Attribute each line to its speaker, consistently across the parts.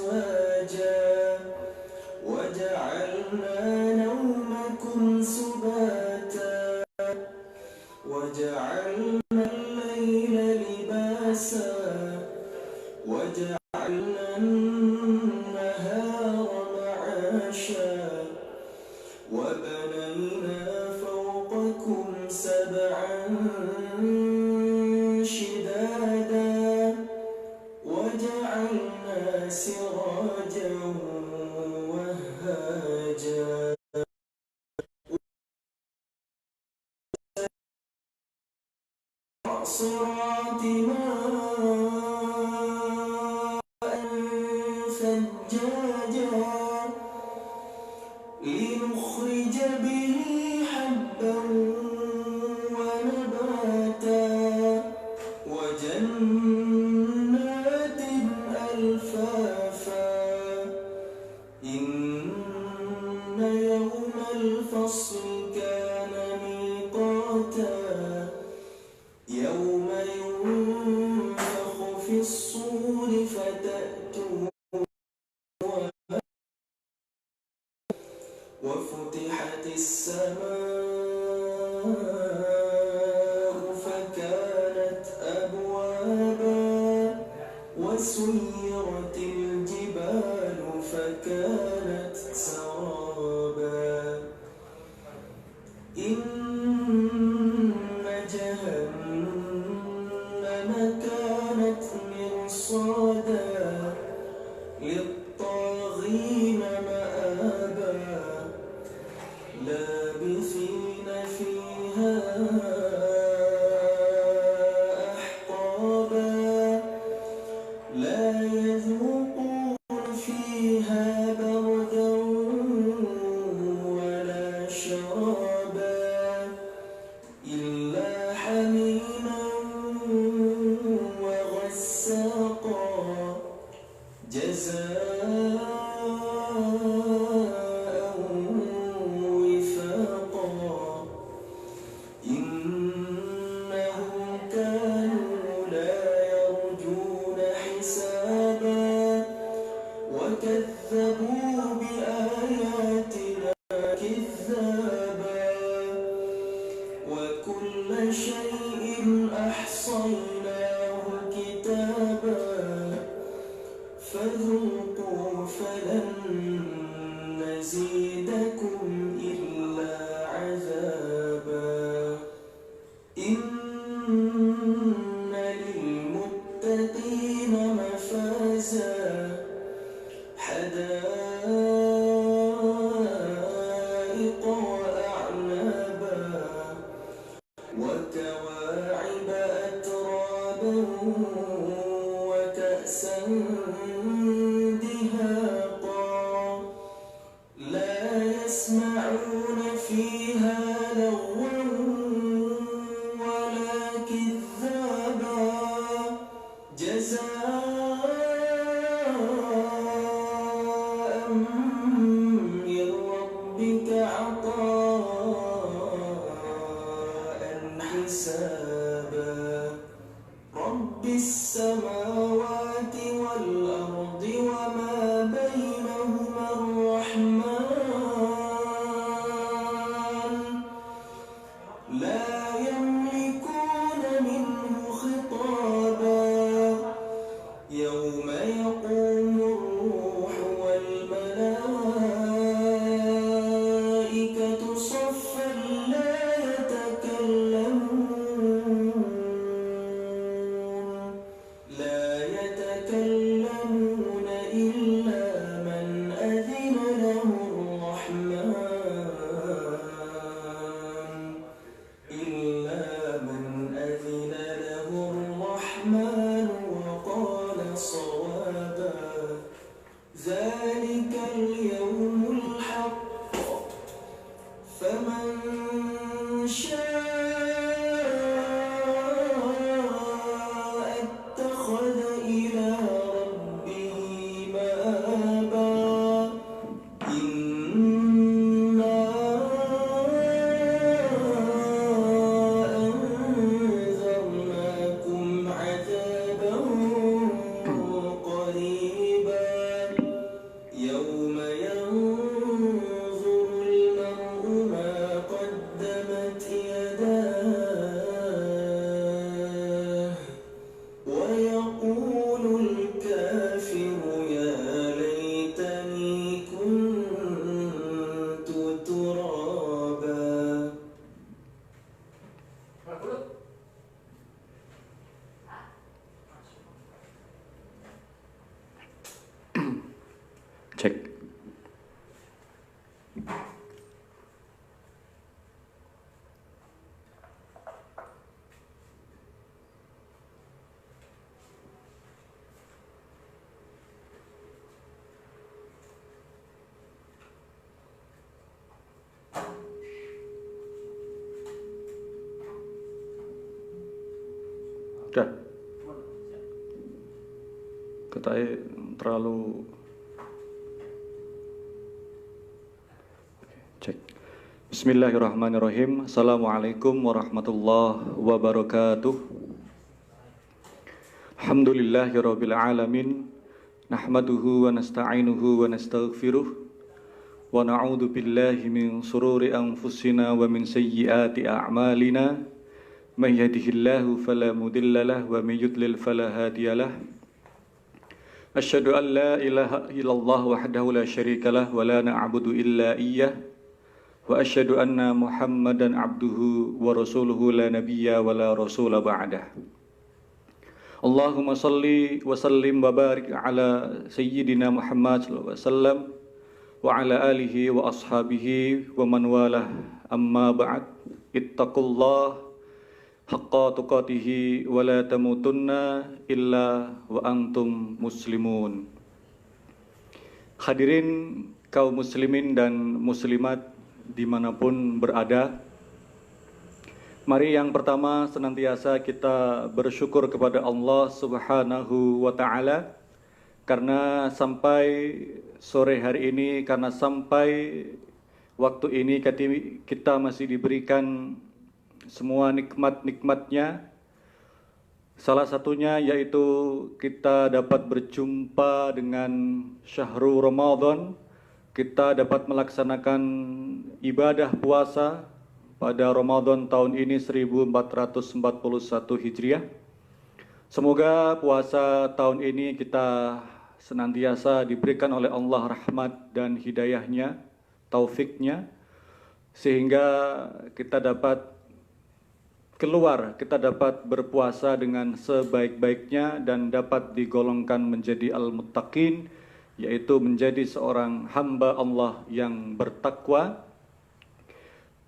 Speaker 1: أزواجا وجعلنا نومكم سباتا وجعلنا الليل لباسا وجعلنا النهار معاشا وبنينا فوقكم سبعا شدادا وجعلنا سراجا وهاجا صراط ماء ثجاجا لنخرج به حبا ونباتا وجنات ألفافا إن يوم الفصل كان ميقاتا يوم ينفخ في الصور فتأتون وفتحت السماء فكانت أبوابا وسيرت الجبال فكانت سرابا إن جهنم كانت مرصادا للطاغين مآبا لابثين فيها أحقابا لا يذوقون فيها بردا ولا شرابا إلا حميما وغساقا جزاء وفاقا إنهم كانوا لا يرجون حسابا وكذبوا بآياتنا كذابا وكل شيء أحصيناه كتابا فذوقوا فلن نزيدكم إلا عذابا إن للمتقين مفازا حدائق وأعنابا وكواعب أترابا وكأسا دهاقا لا يسمعون فيها لغوا ولا كذابا جزاء من ربك عطاء حسابا رب السماوات والأرض وما بينهما الرحمن لا يملكون منه خطابا يوم يقوم الروح والملائكة صفا لا يتكلمون إلا من أذن له الرحمن وقال صوابا ذلك اليوم الحق فمن شاء اتخذ إلى ربه مآبا إنا أنذرناكم عذابا قريبا
Speaker 2: Cek. Udah. Katanya terlalu cek. Bismillahirrahmanirrahim. Assalamualaikum warahmatullahi wabarakatuh. Alhamdulillahirabbil alamin. Nahmaduhu wa nasta'inuhu wa nastaghfiruh. Wa na'udzu billahi min shururi anfusina wa min sayyiati a'malina. May yahdihillahu fala mudilla lahu wa may yudlil fala hadiyalah. Asyhadu an la ilaha illallah wahdahu la syarika lah wa la na'budu illa iyyah. Wa asyhadu anna Muhammadan abduhu wa rasuluhu la nabiyya wa la rasula ba'dah. Allahumma salli wa sallim wa barik ala sayyidina Muhammad sallallahu alaihi wasallam wa ala alihi wa ashabihi wa man walah, amma ba'd. Ittaqullah haqqa tuqatihi wa la tamutunna illa wa antum muslimun. Hadirin kaum muslimin dan muslimat dimanapun berada, mari yang pertama senantiasa kita bersyukur kepada Allah Subhanahu wa Ta'ala, karena sampai sore hari ini, karena sampai waktu ini kita masih diberikan semua nikmat-nikmatnya. Salah satunya yaitu kita dapat berjumpa dengan syahrul Ramadan, kita dapat melaksanakan ibadah puasa pada Ramadan tahun ini 1441 Hijriah. Semoga puasa tahun ini kita senantiasa diberikan oleh Allah rahmat dan hidayahnya, taufiknya, sehingga kita dapat keluar, kita dapat berpuasa dengan sebaik-baiknya dan dapat digolongkan menjadi al-muttaqin, yaitu menjadi seorang hamba Allah yang bertakwa.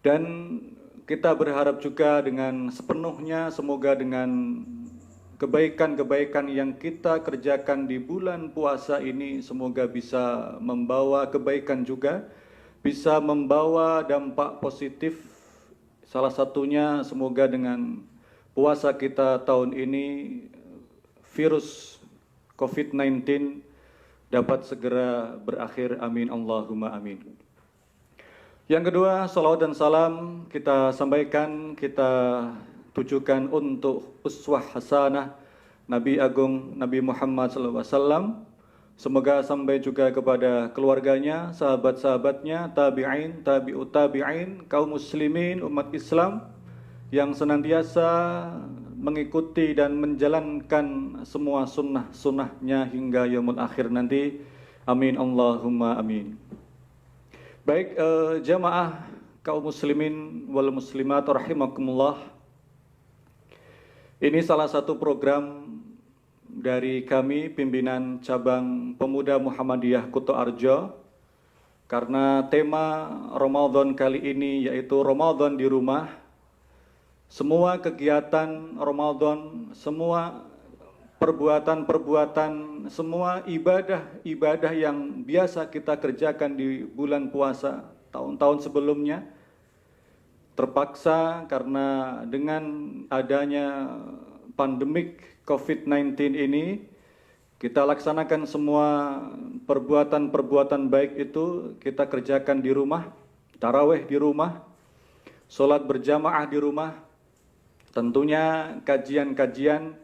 Speaker 2: Dan kita berharap juga dengan sepenuhnya, semoga dengan kebaikan-kebaikan yang kita kerjakan di bulan puasa ini, semoga bisa membawa kebaikan juga, bisa membawa dampak positif. Salah satunya semoga dengan puasa kita tahun ini, virus COVID-19 dapat segera berakhir. Amin Allahumma amin. Yang kedua, salawat dan salam kita sampaikan, kita tujukan untuk uswah hasanah Nabi Agung Nabi Muhammad SAW. Semoga sampai juga kepada keluarganya, sahabat-sahabatnya, tabi'in, tabi'ut tabi'in, kaum muslimin, umat Islam yang senantiasa mengikuti dan menjalankan semua sunnah-sunnahnya hingga yaumul akhir nanti. Amin Allahumma amin. Baik, jamaah kaum muslimin wal muslimat rahimakumullah. Ini salah satu program dari kami pimpinan cabang Pemuda Muhammadiyah Kuto Arjo, karena tema Ramadan kali ini yaitu Ramadan di rumah. Semua kegiatan Ramadan, semua perbuatan-perbuatan, semua ibadah-ibadah yang biasa kita kerjakan di bulan puasa tahun-tahun sebelumnya, terpaksa karena dengan adanya pandemik COVID-19 ini, kita laksanakan semua perbuatan-perbuatan baik itu kita kerjakan di rumah, tarawih di rumah, sholat berjamaah di rumah. Tentunya kajian-kajian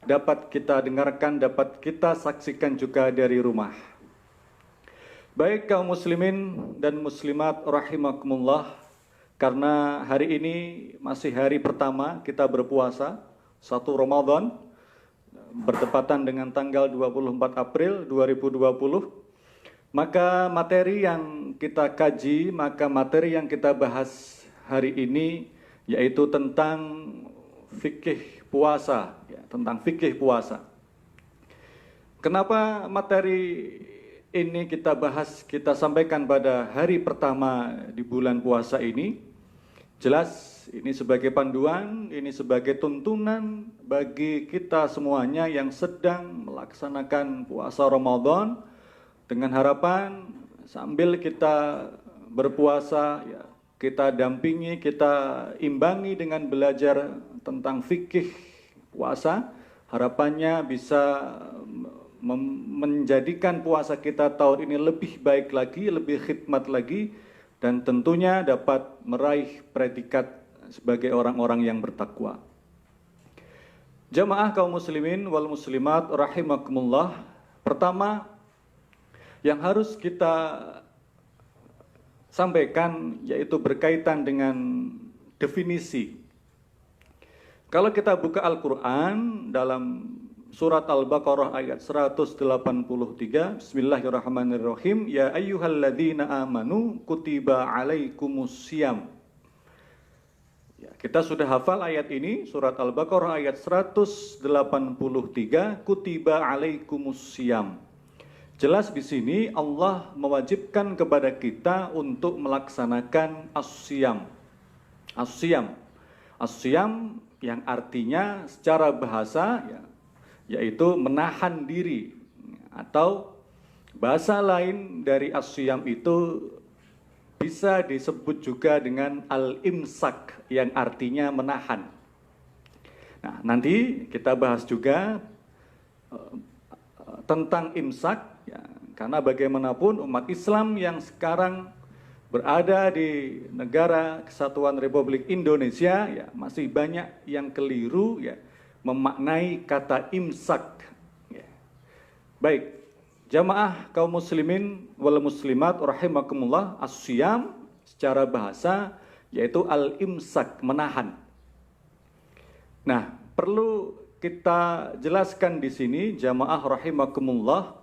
Speaker 2: dapat kita dengarkan, dapat kita saksikan juga dari rumah. Baik kaum muslimin dan muslimat rahimakumullah, karena hari ini masih hari pertama kita berpuasa 1 Ramadan, bertepatan dengan tanggal 24 April 2020, maka materi yang kita kaji, maka materi yang kita bahas hari ini yaitu tentang fikih puasa, ya, tentang fikih puasa. Kenapa materi ini kita bahas, kita sampaikan pada hari pertama di bulan puasa ini, jelas ini sebagai panduan, ini sebagai tuntunan bagi kita semuanya yang sedang melaksanakan puasa Ramadan, dengan harapan sambil kita berpuasa, ya, kita dampingi, kita imbangi dengan belajar tentang fikih puasa. Harapannya bisa menjadikan puasa kita tahun ini lebih baik lagi, lebih khidmat lagi, dan tentunya dapat meraih predikat sebagai orang-orang yang bertakwa. Jamaah kaum muslimin wal muslimat rahimakumullah, pertama yang harus kita sampaikan yaitu berkaitan dengan definisi. Kalau kita buka Al-Quran dalam surat Al-Baqarah ayat 183, Bismillahirrahmanirrahim, Ya ayyuhalladzina amanu kutiba alaikumusiyam. Ya, kita sudah hafal ayat ini, surat Al-Baqarah ayat 183, kutiba alaikumusiyam. Jelas di sini Allah mewajibkan kepada kita untuk melaksanakan as-siyam. As-siyam. As-siyam yang artinya secara bahasa ya, yaitu menahan diri, atau bahasa lain dari as-siyam itu bisa disebut juga dengan al-imsak yang artinya menahan. Nah, nanti kita bahas juga tentang imsak ya, karena bagaimanapun umat Islam yang sekarang berada di negara Kesatuan Republik Indonesia ya, masih banyak yang keliru ya memaknai kata imsak ya. Baik, jamaah kaum muslimin wal muslimat rahimakumullah, as-siyam secara bahasa yaitu al-imsak, menahan. Nah, perlu kita jelaskan di sini jamaah rahimakumullah,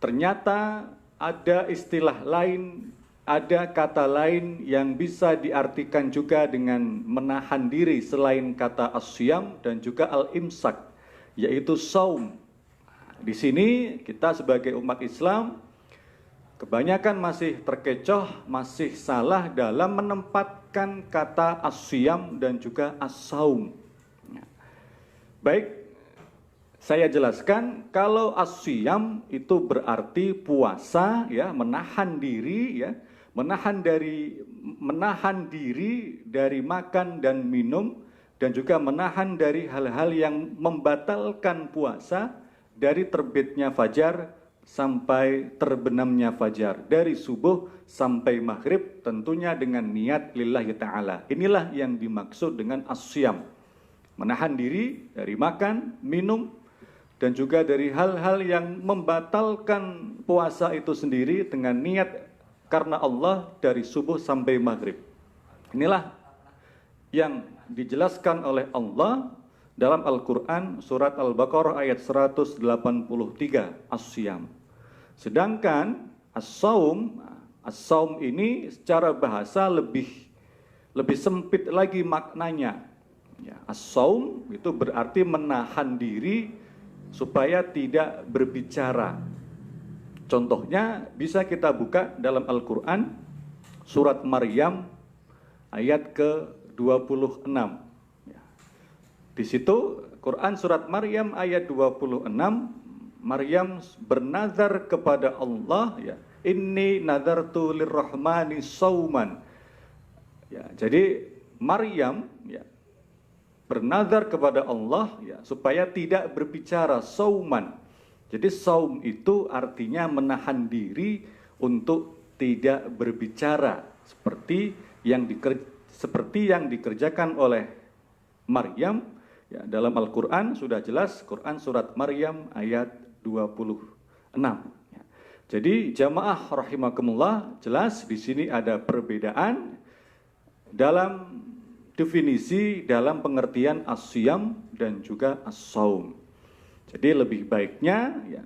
Speaker 2: ternyata ada istilah lain, ada kata lain yang bisa diartikan juga dengan menahan diri selain kata as-siyam dan juga al-imsak, yaitu saum. Di sini kita sebagai umat Islam kebanyakan masih terkecoh, masih salah dalam menempatkan kata as-siyam dan juga as-saum. Baik, saya jelaskan, kalau as-siyam itu berarti puasa ya, menahan diri ya, menahan diri dari makan dan minum, dan juga menahan dari hal-hal yang membatalkan puasa dari terbitnya fajar sampai terbenamnya fajar, dari subuh sampai maghrib, tentunya dengan niat lillahi ta'ala. Inilah yang dimaksud dengan as-siyam, menahan diri dari makan, minum, dan juga dari hal-hal yang membatalkan puasa itu sendiri dengan niat karena Allah dari subuh sampai maghrib. Inilah yang dijelaskan oleh Allah dalam Al-Quran surat Al-Baqarah ayat 183, as-siyam. Sedangkan as-saum, as-saum ini secara bahasa lebih sempit lagi maknanya. Ya, as-saum itu berarti menahan diri supaya tidak berbicara. Contohnya bisa kita buka dalam Al-Quran surat Maryam ayat ke-26. Ya. Di situ Quran surat Maryam ayat 26, Maryam bernazar kepada Allah ya, inni nadartu lirrahmani sauman. Ya, jadi Maryam ya bernazar kepada Allah ya, supaya tidak berbicara, sauman. Jadi saum itu artinya menahan diri untuk tidak berbicara, seperti yang dikerjakan oleh Maryam ya, dalam Al-Quran sudah jelas, Quran surat Maryam ayat 26 ya. Jadi jamaah rahimakumullah, jelas di sini ada perbedaan dalam definisi, dalam pengertian as-siyam dan juga as-saum. Jadi lebih baiknya ya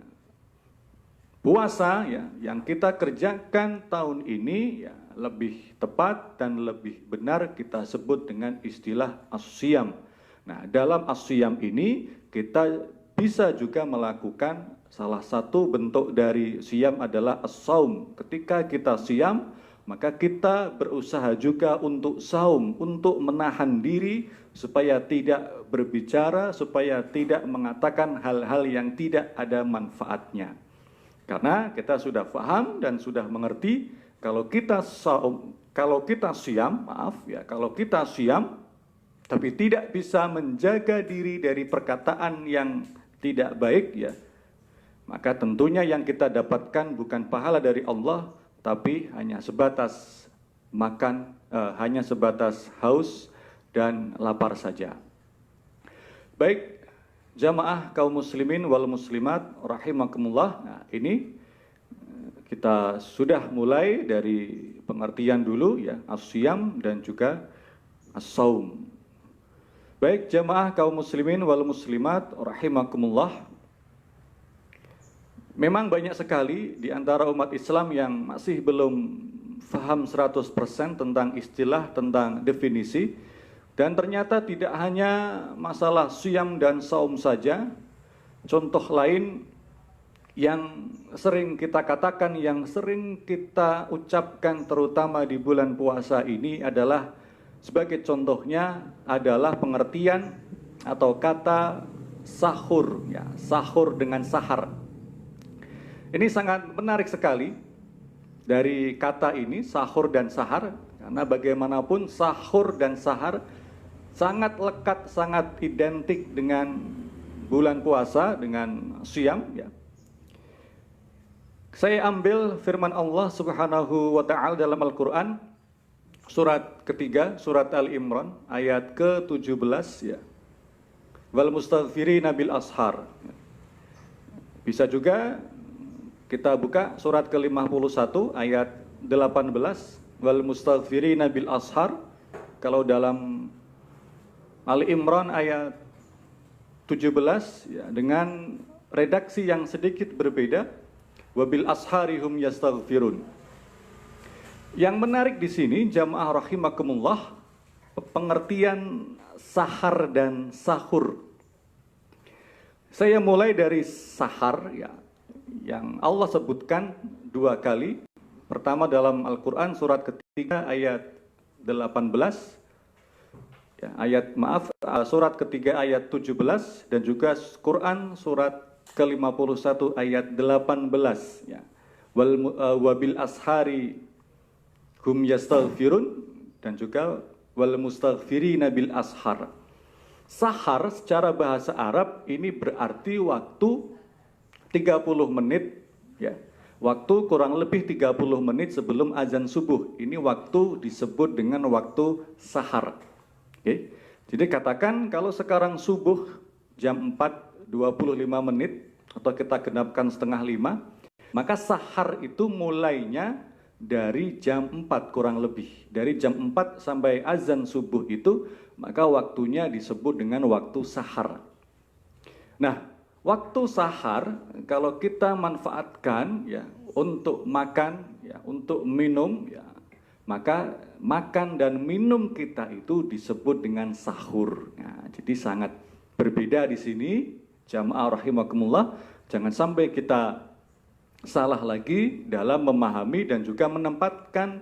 Speaker 2: puasa ya yang kita kerjakan tahun ini ya lebih tepat dan lebih benar kita sebut dengan istilah as-siyam. Nah, dalam as-siyam ini kita bisa juga melakukan salah satu bentuk dari siam adalah as-saum. Ketika kita siam, maka kita berusaha juga untuk saum, untuk menahan diri supaya tidak berbicara, supaya tidak mengatakan hal-hal yang tidak ada manfaatnya. Karena kita sudah paham dan sudah mengerti kalau kita saum, kalau kita siam tapi tidak bisa menjaga diri dari perkataan yang tidak baik, ya, maka tentunya yang kita dapatkan bukan pahala dari Allah, tapi hanya sebatas makan, hanya sebatas haus dan lapar saja. Baik, jamaah kaum muslimin wal muslimat rahimakumullah. Nah, ini kita sudah mulai dari pengertian dulu, ya, as-siyam dan juga as-saum. Baik, jamaah kaum muslimin wal muslimat rahimakumullah. Memang banyak sekali di antara umat Islam yang masih belum paham 100% tentang istilah, tentang definisi. Dan ternyata tidak hanya masalah siyam dan saum saja. Contoh lain yang sering kita katakan, yang sering kita ucapkan terutama di bulan puasa ini adalah, sebagai contohnya adalah pengertian atau kata sahur, ya, sahur dengan sahar. Ini sangat menarik sekali dari kata ini, sahur dan sahar, karena bagaimanapun sahur dan sahar sangat lekat, sangat identik dengan bulan puasa, dengan siyam, ya. Saya ambil firman Allah Subhanahu wa ta'ala dalam Al-Qur'an surat ketiga, surat Al-Imran ayat ke-17, ya. Wal mustaghfirina bil ashar. Bisa juga kita buka surat ke-51 ayat 18, wal mustaghfirina bil ashar. Kalau dalam Al-Imran ayat 17, ya, dengan redaksi yang sedikit berbeda, wabil asharihum yastaghfirun. Yang menarik di sini, jamaah rahimakumullah, pengertian sahar dan sahur. Saya mulai dari sahar, ya, yang Allah sebutkan dua kali. Pertama dalam Al-Quran surat ketiga ayat 18, ya, surat ketiga ayat 17, dan juga Quran surat ke-51 ayat 18, ya. Wabil ashari hum yastaghfirun, dan juga wal mustaghfirina bil ashar. Sahar secara bahasa Arab ini berarti waktu 30 menit, ya. Waktu kurang lebih 30 menit sebelum azan subuh. Ini waktu disebut dengan waktu sahar. Oke. Jadi katakan kalau sekarang subuh jam 4:25 menit, atau kita genapkan setengah 5, maka sahar itu mulainya dari jam 4 kurang lebih. Dari jam 4 sampai azan subuh itu, maka waktunya disebut dengan waktu sahar. Nah, waktu sahar kalau kita manfaatkan, ya, untuk makan, ya, untuk minum, ya, maka makan dan minum kita itu disebut dengan sahur. Nah, jadi sangat berbeda di sini, jamaah rahimakumullah. Jangan sampai kita salah lagi dalam memahami dan juga menempatkan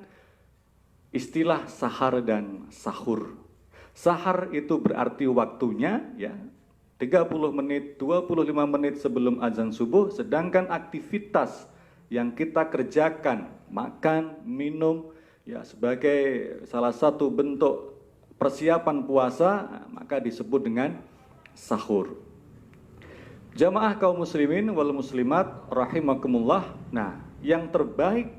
Speaker 2: istilah sahar dan sahur. Sahar itu berarti waktunya, ya, 30 menit, 25 menit sebelum azan subuh, sedangkan aktivitas yang kita kerjakan, makan, minum, ya, sebagai salah satu bentuk persiapan puasa, maka disebut dengan sahur. Jamaah kaum muslimin wal muslimat rahimakumullah. Nah, yang terbaik,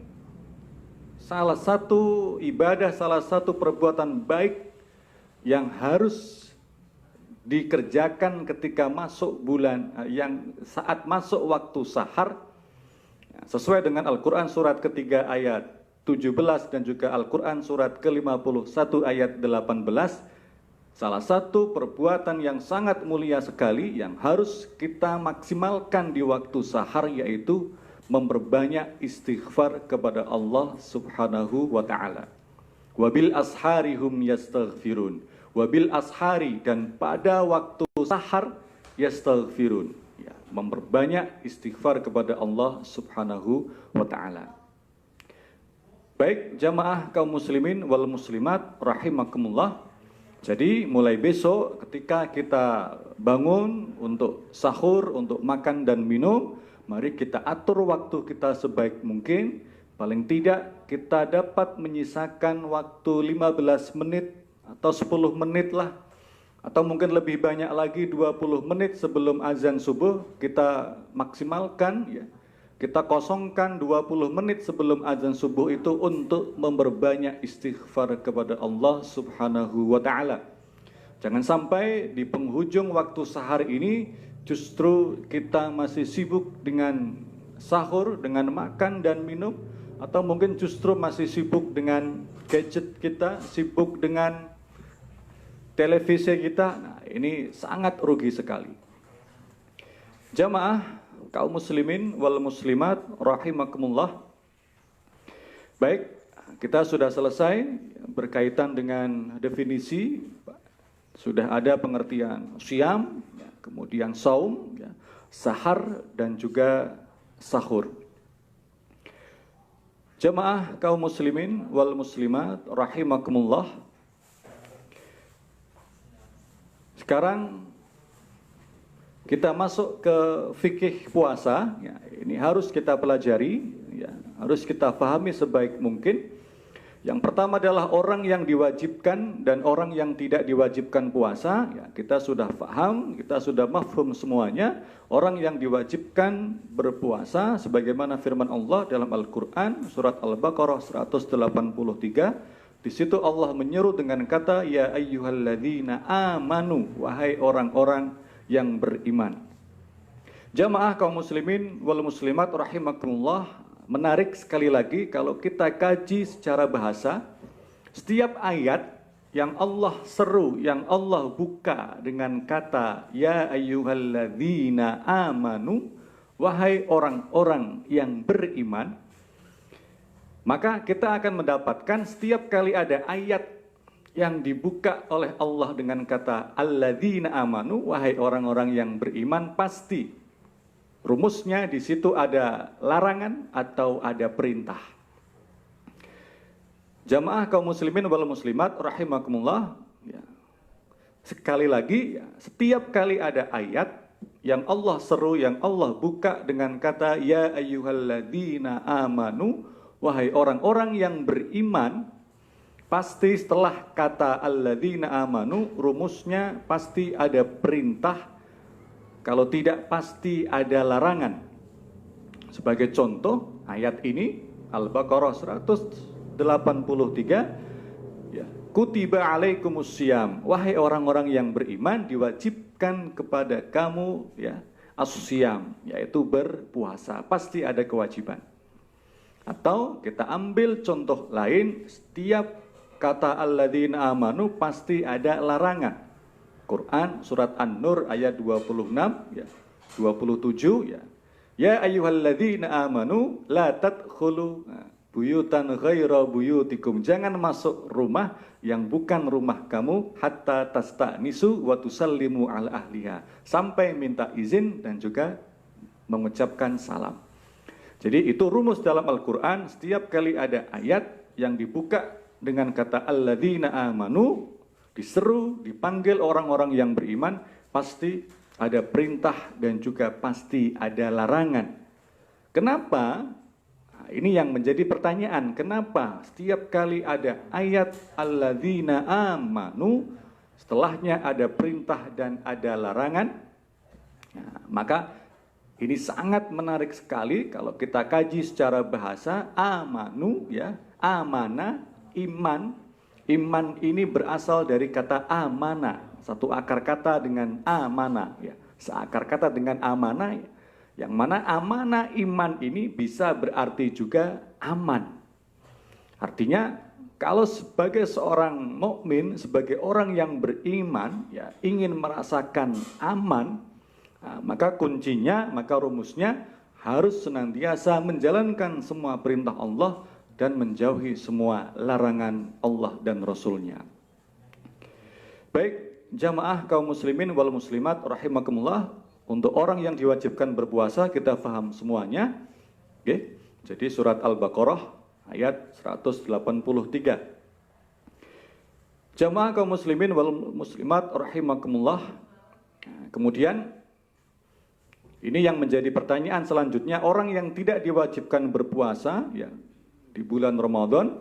Speaker 2: salah satu ibadah, salah satu perbuatan baik yang harus dikerjakan ketika masuk bulan, yang saat masuk waktu sahar, sesuai dengan Al-Quran surat ketiga ayat 17 dan juga Al-Quran surat ke-51 ayat 18, salah satu perbuatan yang sangat mulia sekali yang harus kita maksimalkan di waktu sahar, yaitu memperbanyak istighfar kepada Allah Subhanahu wa ta'ala. Wabil ashari hum yastaghfirun. Wabil ashari, dan pada waktu sahar, yastaghfirun. Ya, memperbanyak istighfar kepada Allah Subhanahu wa taala. Baik, jamaah kaum muslimin wal muslimat rahimakumullah. Jadi mulai besok ketika kita bangun untuk sahur, untuk makan dan minum, mari kita atur waktu kita sebaik mungkin. Paling tidak kita dapat menyisakan waktu 15 menit atau 10 menit lah, atau mungkin lebih banyak lagi 20 menit sebelum azan subuh kita maksimalkan ya. Kita kosongkan 20 menit sebelum azan subuh itu untuk memperbanyak istighfar kepada Allah Subhanahu wa taala. Jangan sampai di penghujung waktu sahar ini justru kita masih sibuk dengan sahur, dengan makan dan minum, atau mungkin justru masih sibuk dengan gadget kita, sibuk dengan televisi kita. Nah, ini sangat rugi sekali. Jamaah kaum muslimin wal muslimat rahimakumullah. Baik, kita sudah selesai berkaitan dengan definisi. Sudah ada pengertian syam, kemudian saum, sahar dan juga sahur. Jamaah kaum muslimin wal muslimat rahimakumullah. Sekarang kita masuk ke fikih puasa. Ya, ini harus kita pelajari, ya, harus kita pahami sebaik mungkin. Yang pertama adalah orang yang diwajibkan dan orang yang tidak diwajibkan puasa. Ya, kita sudah paham, kita sudah mafhum semuanya. Orang yang diwajibkan berpuasa sebagaimana firman Allah dalam Al-Quran surat Al-Baqarah 183. Di situ Allah menyeru dengan kata ya ayyuhalladzina amanu, wahai orang-orang yang beriman. Jamaah kaum muslimin wal muslimat rahimakumullah, menarik sekali lagi kalau kita kaji secara bahasa, setiap ayat yang Allah seru, yang Allah buka dengan kata ya ayyuhalladzina amanu, wahai orang-orang yang beriman, maka kita akan mendapatkan setiap kali ada ayat yang dibuka oleh Allah dengan kata alladzina amanu, wahai orang-orang yang beriman, pasti rumusnya di situ ada larangan atau ada perintah. Jamaah kaum muslimin wal muslimat rahimakumullah, ya. Sekali lagi, ya, setiap kali ada ayat yang Allah seru, yang Allah buka dengan kata ya ayyuhalladzina amanu, wahai orang-orang yang beriman, pasti setelah kata alladzina amanu, rumusnya pasti ada perintah. Kalau tidak, pasti ada larangan. Sebagai contoh, ayat ini Al-Baqarah 183, ya, kutiba alaikumussyam, wahai orang-orang yang beriman, diwajibkan kepada kamu ya as-syam, yaitu berpuasa. Pasti ada kewajiban. Atau kita ambil contoh lain, setiap kata alladzina amanu pasti ada larangan. Quran surat An-Nur ayat 26 ya, 27 ya. Ya ayyuhalladzina amanu la tadkhulu buyutan ghaira buyutikum. Jangan masuk rumah yang bukan rumah kamu hatta tasta'nisu wa tusallimu ala ahliha. Sampai minta izin dan juga mengucapkan salam. Jadi itu rumus dalam Al-Quran, setiap kali ada ayat yang dibuka dengan kata alladzina amanu, diseru, dipanggil orang-orang yang beriman, pasti ada perintah dan juga pasti ada larangan. Kenapa? Nah, ini yang menjadi pertanyaan. Kenapa setiap kali ada ayat alladzina amanu, setelahnya ada perintah dan ada larangan? Nah, maka ini sangat menarik sekali kalau kita kaji secara bahasa. Amanu, ya, amanah, iman. Iman ini berasal dari kata amanah, satu akar kata dengan amanah, ya, seakar kata dengan amanah, ya. Yang mana amanah iman ini bisa berarti juga aman. Artinya kalau sebagai seorang mukmin, sebagai orang yang beriman, ya, ingin merasakan aman, nah, maka kuncinya, maka rumusnya harus senantiasa menjalankan semua perintah Allah dan menjauhi semua larangan Allah dan Rasulnya. Baik, jamaah kaum muslimin wal muslimat rahimakumullah, untuk orang yang diwajibkan berpuasa kita paham semuanya. Oke. Jadi surat Al-Baqarah ayat 183. Jamaah kaum muslimin wal muslimat rahimakumullah. Kemudian ini yang menjadi pertanyaan selanjutnya, orang yang tidak diwajibkan berpuasa ya di bulan Ramadan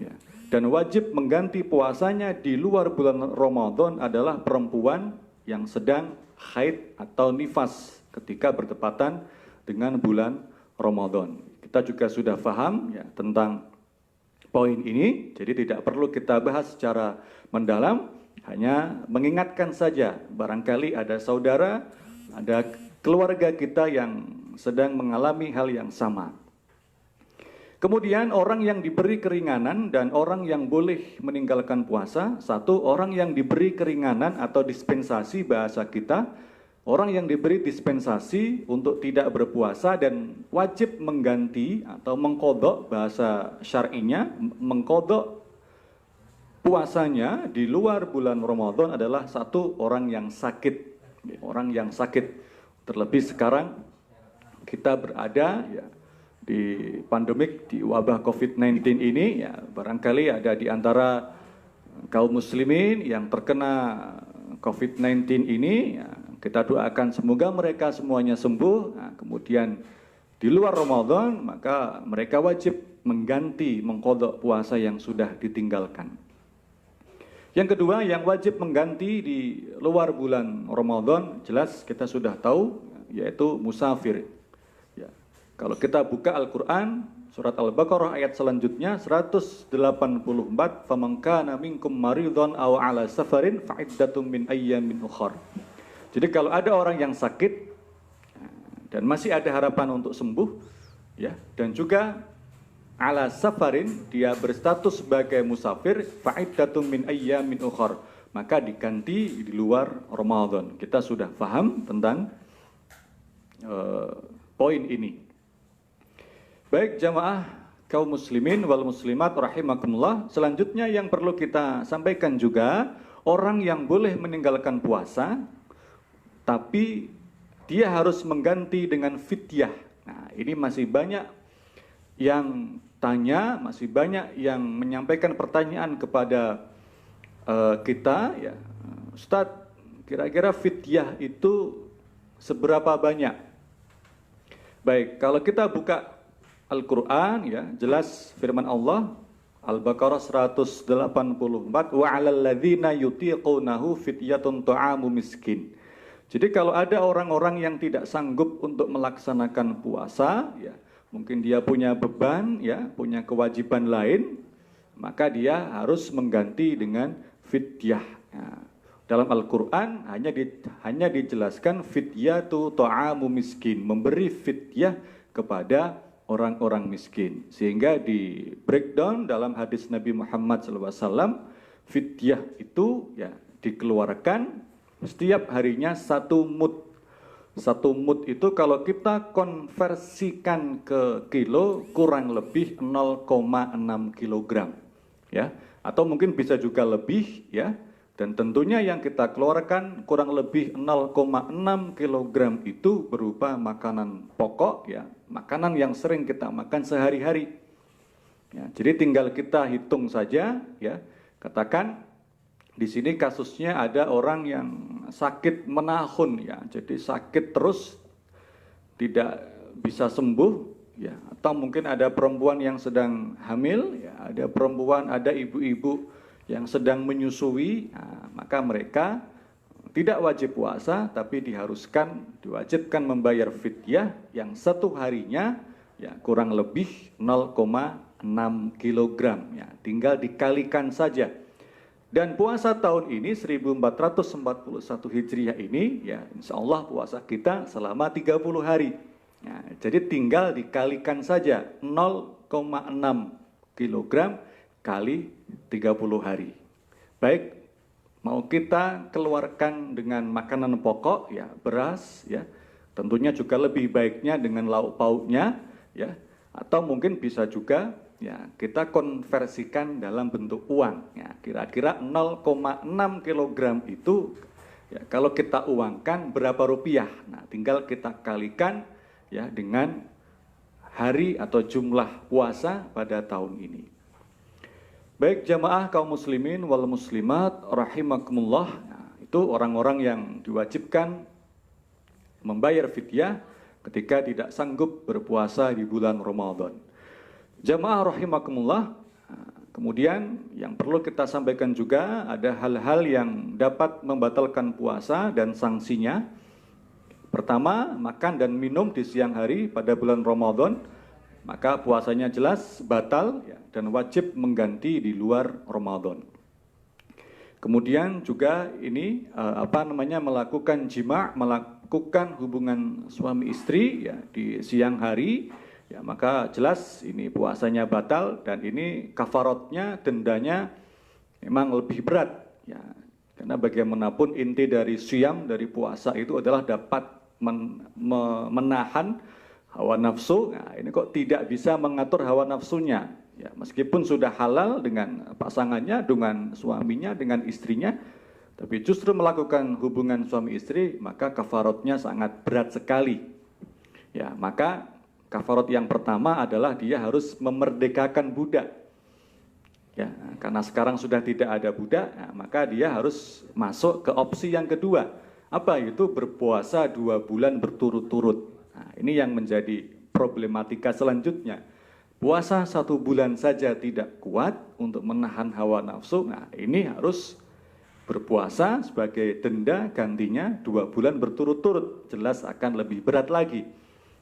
Speaker 2: ya, dan wajib mengganti puasanya di luar bulan Ramadan adalah perempuan yang sedang haid atau nifas ketika bertepatan dengan bulan Ramadan. Kita juga sudah paham ya tentang poin ini, jadi tidak perlu kita bahas secara mendalam, hanya mengingatkan saja barangkali ada saudara, ada keluarga kita yang sedang mengalami hal yang sama. Kemudian orang yang diberi keringanan dan orang yang boleh meninggalkan puasa. Satu, orang yang diberi keringanan atau dispensasi bahasa kita. Orang yang diberi dispensasi untuk tidak berpuasa dan wajib mengganti atau mengkodok bahasa syar'inya, mengkodok puasanya di luar bulan Ramadan adalah satu, orang yang sakit. Orang yang sakit. Terlebih sekarang kita berada ya, di pandemik, di wabah COVID-19 ini, ya, barangkali ada di antara kaum muslimin yang terkena COVID-19 ini, ya, kita doakan semoga mereka semuanya sembuh. Nah, kemudian di luar Ramadan, maka mereka wajib mengganti, mengqadha puasa yang sudah ditinggalkan. Yang kedua, yang wajib mengganti di luar bulan Ramadan, jelas kita sudah tahu, yaitu musafir. Ya. Kalau kita buka Al-Quran, surat Al-Baqarah ayat selanjutnya, 184, فَمَنْ كَانَ مِنْكُمْ مَرِيضًا أَوْ عَلَى سَفَرٍ فَعِدَّةٌ مِنْ أَيَّامٍ أُخَرٍ. Jadi kalau ada orang yang sakit, dan masih ada harapan untuk sembuh, ya, dan juga ala safarin, dia berstatus sebagai musafir, fa'iddatun min ayyamin ukhar, maka diganti di luar Ramadan. Kita sudah paham tentang poin ini. Baik jamaah kaum muslimin wal muslimat rahimakumullah, selanjutnya yang perlu kita sampaikan juga, orang yang boleh meninggalkan puasa tapi dia harus mengganti dengan fidyah. Nah, ini masih banyak yang tanya, masih banyak yang menyampaikan pertanyaan kepada kita, ya, Ustadz, kira-kira fidyah itu seberapa banyak? Baik, kalau kita buka Al-Quran, ya, jelas firman Allah, Al-Baqarah 184, wa 'alal ladzina yutiqunahu fidyatun ta'amu miskin. Jadi kalau ada orang-orang yang tidak sanggup untuk melaksanakan puasa, ya, mungkin dia punya beban, ya, punya kewajiban lain, maka dia harus mengganti dengan fidyah. Nah, dalam Al-Quran hanya dijelaskan fidyatu ta'amu miskin, memberi fidyah kepada orang-orang miskin. Sehingga di breakdown dalam hadis Nabi Muhammad SAW, fidyah itu ya dikeluarkan setiap harinya 1 mud. 1 mud itu kalau kita konversikan ke kilo kurang lebih 0,6 kilogram, ya, atau mungkin bisa juga lebih, ya. Dan tentunya yang kita keluarkan kurang lebih 0,6 kilogram itu berupa makanan pokok, ya, makanan yang sering kita makan sehari-hari. Ya, jadi tinggal kita hitung saja, ya. Katakan di sini kasusnya ada orang yang sakit menahun, ya, jadi sakit terus tidak bisa sembuh, ya, atau mungkin ada perempuan yang sedang hamil, ya, ada perempuan, ada ibu-ibu yang sedang menyusui, nah, maka mereka tidak wajib puasa, tapi diwajibkan membayar fidyah yang 1 harinya, ya, kurang lebih 0,6 kilogram, ya, tinggal dikalikan saja. Dan puasa tahun ini 1441 Hijriah ini, ya, insya Allah puasa kita selama 30 hari. Ya, jadi tinggal dikalikan saja 0,6 kilogram kali 30 hari. Baik, mau kita keluarkan dengan makanan pokok, ya, beras, ya, tentunya juga lebih baiknya dengan lauk pauknya, ya, atau mungkin bisa juga, ya, kita konversikan dalam bentuk uang, ya, kira-kira 0,6 kilogram itu Ya, kalau kita uangkan berapa rupiah? Nah, tinggal kita kalikan ya dengan hari atau jumlah puasa pada tahun ini. Baik jamaah kaum muslimin wal muslimat rahimakumullah. Nah, itu orang-orang yang diwajibkan membayar fidyah ketika tidak sanggup berpuasa di bulan Ramadan. Jamaah rahimakumullah. Kemudian yang perlu kita sampaikan juga ada hal-hal yang dapat membatalkan puasa dan sanksinya. Pertama, makan dan minum di siang hari pada bulan Ramadan, maka puasanya jelas batal ya, dan wajib mengganti di luar Ramadan. Kemudian juga ini melakukan jima', melakukan hubungan suami istri ya di siang hari. Ya, maka jelas ini puasanya batal dan ini kafaratnya, dendanya memang lebih berat ya. Karena bagaimanapun inti dari siyam, dari puasa itu adalah dapat menahan hawa nafsu. Nah, ini kok tidak bisa mengatur hawa nafsunya ya, meskipun sudah halal dengan pasangannya, dengan suaminya, dengan istrinya, tapi justru melakukan hubungan suami istri maka kafaratnya sangat berat sekali. Ya, maka kafarat yang pertama adalah dia harus memerdekakan budak. Ya, karena sekarang sudah tidak ada budak, nah, maka dia harus masuk ke opsi yang kedua. Apa itu? Berpuasa 2 bulan berturut-turut. Nah, ini yang menjadi problematika selanjutnya. Puasa 1 bulan saja tidak kuat untuk menahan hawa nafsu. Nah, ini harus berpuasa sebagai denda, gantinya 2 bulan berturut-turut. Jelas akan lebih berat lagi.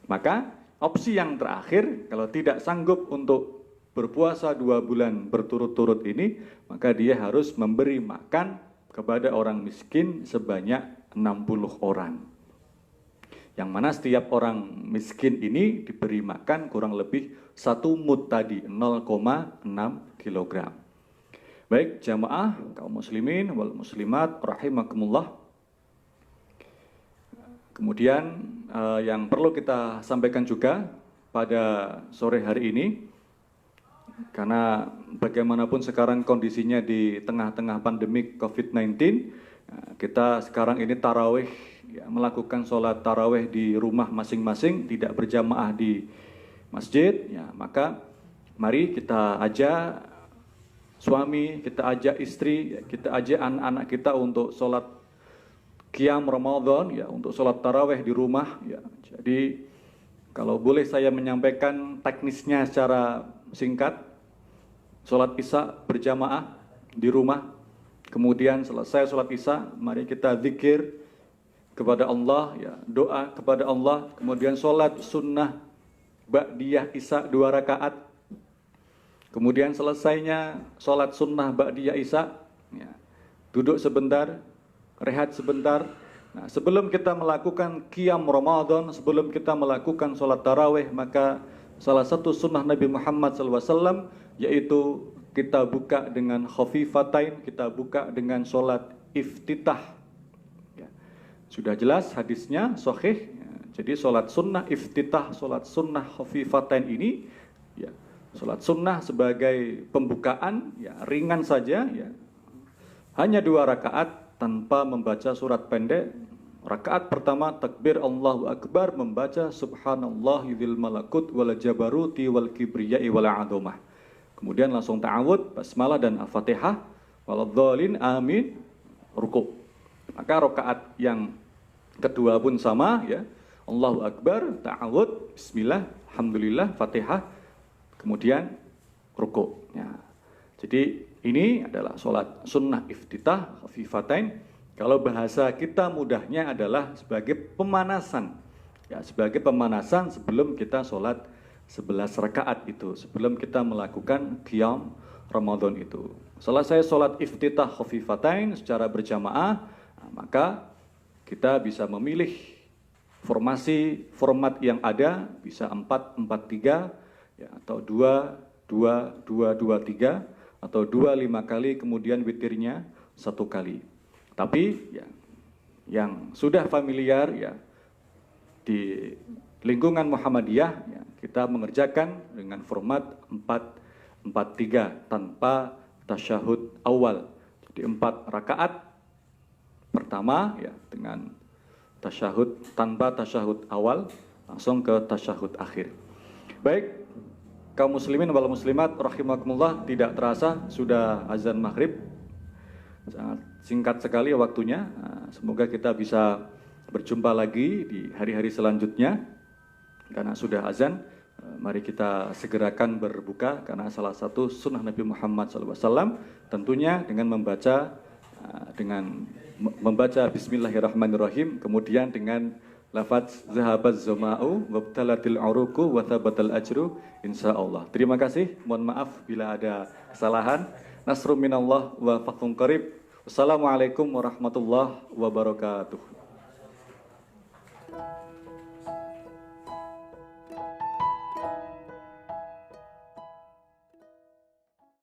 Speaker 2: Maka opsi yang terakhir, kalau tidak sanggup untuk berpuasa 2 bulan berturut-turut ini, maka dia harus memberi makan kepada orang miskin sebanyak 60 orang. Yang mana setiap orang miskin ini diberi makan kurang lebih 1 mud tadi, 0,6 kg. Baik jamaah kaum muslimin wal muslimat rahimakumullah. Kemudian yang perlu kita sampaikan juga pada sore hari ini, karena bagaimanapun sekarang kondisinya di tengah-tengah pandemi COVID-19, kita sekarang ini tarawih, ya, melakukan sholat tarawih di rumah masing-masing, tidak berjamaah di masjid, ya, maka mari kita ajak suami, kita ajak istri, ya, kita ajak anak-anak kita untuk sholat Qiyam Ramadan ya, untuk sholat taraweh di rumah ya. Jadi kalau boleh saya menyampaikan teknisnya secara singkat, sholat isya berjamaah di rumah, kemudian selesai sholat isya mari kita zikir kepada Allah ya, doa kepada Allah, kemudian sholat sunnah ba'diyah isya 2 rakaat, kemudian selesainya sholat sunnah ba'diyah isya ya, duduk sebentar, rehat sebentar. Nah, sebelum kita melakukan Qiyam Ramadan, sebelum kita melakukan sholat tarawih, maka salah satu sunnah Nabi Muhammad SAW yaitu kita buka dengan khafifatain, kita buka dengan sholat iftitah. Ya. Sudah jelas hadisnya, sahih. Ya. Jadi sholat sunnah iftitah, sholat sunnah khafifatain ini, ya, sholat sunnah sebagai pembukaan, ya, ringan saja, ya, hanya 2 rakaat tanpa membaca surat pendek. Rakaat pertama takbir Allahu Akbar, membaca subhanallah yudhil malakut wal jabaruti wal kibriyai wal adhamah. Kemudian langsung ta'awud, basmalah dan al-fatihah, waladhdallin amin, ruku'. Maka rakaat yang kedua pun sama ya. Allahu Akbar, ta'awud, bismillah, alhamdulillah, fatihah, kemudian ruku'. Ya. Jadi ini adalah sholat sunnah iftitah khafifatain. Kalau bahasa kita mudahnya adalah sebagai pemanasan, ya, sebagai pemanasan sebelum kita sholat 11 rakaat itu, sebelum kita melakukan Qiyam Ramadan itu. Selesai sholat iftitah khafifatain secara berjamaah, nah, maka kita bisa memilih format yang ada, bisa 4-4-3 ya, atau 2-2-2-2-3, atau 2-5 kali, kemudian witirnya 1 kali. Tapi ya, yang sudah familiar ya di lingkungan Muhammadiyah ya, kita mengerjakan dengan format 4-4-3 tanpa tasyahud awal. Jadi 4 rakaat pertama ya dengan tasyahud tanpa tasyahud awal langsung ke tasyahud akhir. Baik, kaum muslimin wal muslimat rahimakumullah, tidak terasa sudah azan maghrib. Sangat singkat sekali waktunya. Semoga kita bisa berjumpa lagi di hari-hari selanjutnya karena sudah azan. Mari kita segerakan berbuka karena salah satu sunnah Nabi Muhammad SAW tentunya dengan membaca Bismillahirrahmanirrahim, kemudian dengan lafaz zahabaz zama'u wabtalatil uruku wa thabatal ajru insyaallah. Terima kasih, mohon maaf bila ada kesalahan. Nasrun minallah wa fathun qarib. Wassalamualaikum warahmatullahi wabarakatuh.